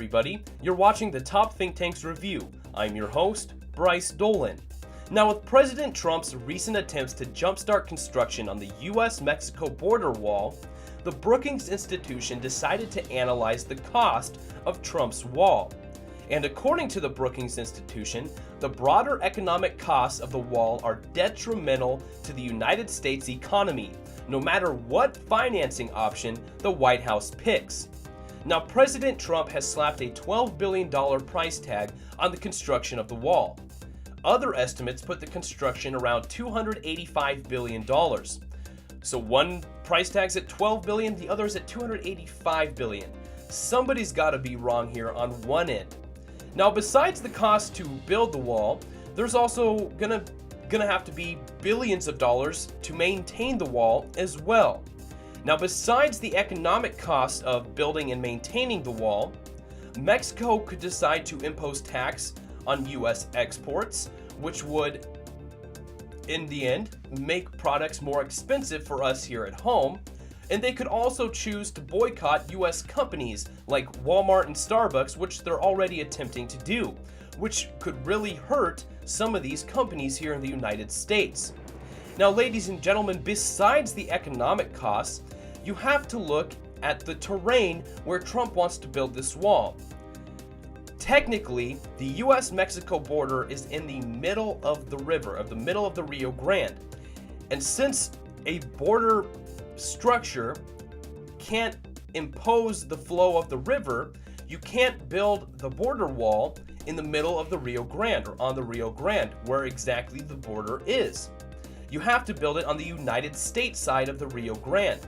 everybody. You're watching the Top Think Tanks Review. I'm your host, Bryce Dolan. Now, with President Trump's recent attempts to jumpstart construction on the US-Mexico border wall, the Brookings Institution decided to analyze the cost of Trump's wall. And according to the Brookings Institution, the broader economic costs of the wall are detrimental to the United States economy, no matter what financing option the White House picks. Now, President Trump has slapped a $12 billion price tag on the construction of the wall. Other estimates put the construction around $285 billion. So one price tag's at $12 billion, the other's at $285 billion. Somebody's got to be wrong here on one end. Now, besides the cost to build the wall, there's also gonna have to be billions of dollars to maintain the wall as well. Now, besides the economic cost of building and maintaining the wall, Mexico could decide to impose tax on US exports, which would, in the end, make products more expensive for us here at home. And they could also choose to boycott US companies like Walmart and Starbucks, which they're already attempting to do, which could really hurt some of these companies here in the United States. Now, ladies and gentlemen, besides the economic costs, you have to look at the terrain where Trump wants to build this wall. Technically, the US-Mexico border is in the middle of the river, the middle of the Rio Grande. And since a border structure can't impose the flow of the river, you can't build the border wall in the middle of the Rio Grande or on the Rio Grande, where exactly the border is. You have to build it on the United States side of the Rio Grande.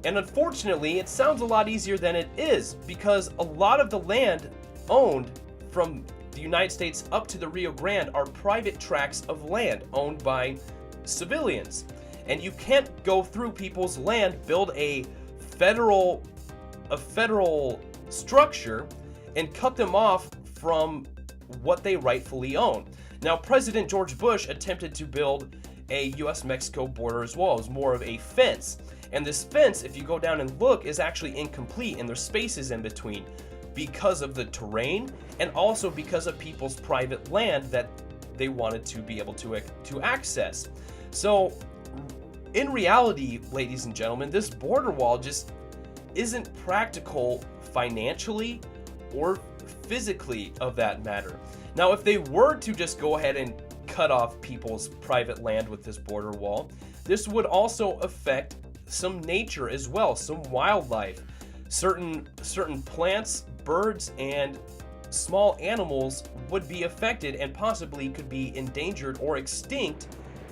And unfortunately, it sounds a lot easier than it is, because a lot of the land owned from the United States up to the Rio Grande are private tracts of land owned by civilians. And you can't go through people's land, build a federal structure, and cut them off from what they rightfully own. Now, President George Bush attempted to build a US-Mexico border as well. It was more of a fence. And this fence, if you go down and look, is actually incomplete, and there's spaces in between because of the terrain and also because of people's private land that they wanted to be able to access. So, in reality, ladies and gentlemen, this border wall just isn't practical financially or physically of that matter. Now, if they were to just go ahead and cut off people's private land with this border wall, this would also affect some nature as well, some wildlife. Certain plants, birds, and small animals would be affected and possibly could be endangered or extinct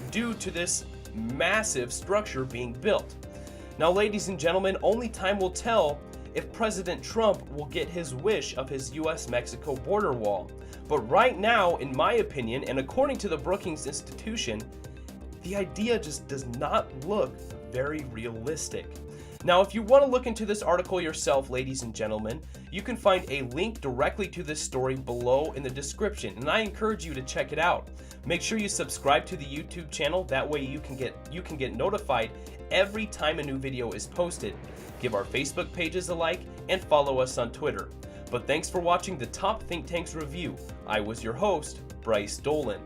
due to this massive structure being built. Now, ladies and gentlemen, only time will tell if President Trump will get his wish of his US-Mexico border wall. But right now, in my opinion, and according to the Brookings Institution, the idea just does not look very realistic. Now, if you want to look into this article yourself, ladies and gentlemen, you can find a link directly to this story below in the description, and I encourage you to check it out. Make sure you subscribe to the YouTube channel, that way you can get notified every time a new video is posted. Give our Facebook pages a like and follow us on Twitter. But thanks for watching the Top Think Tanks Review. I was your host, Bryce Dolan.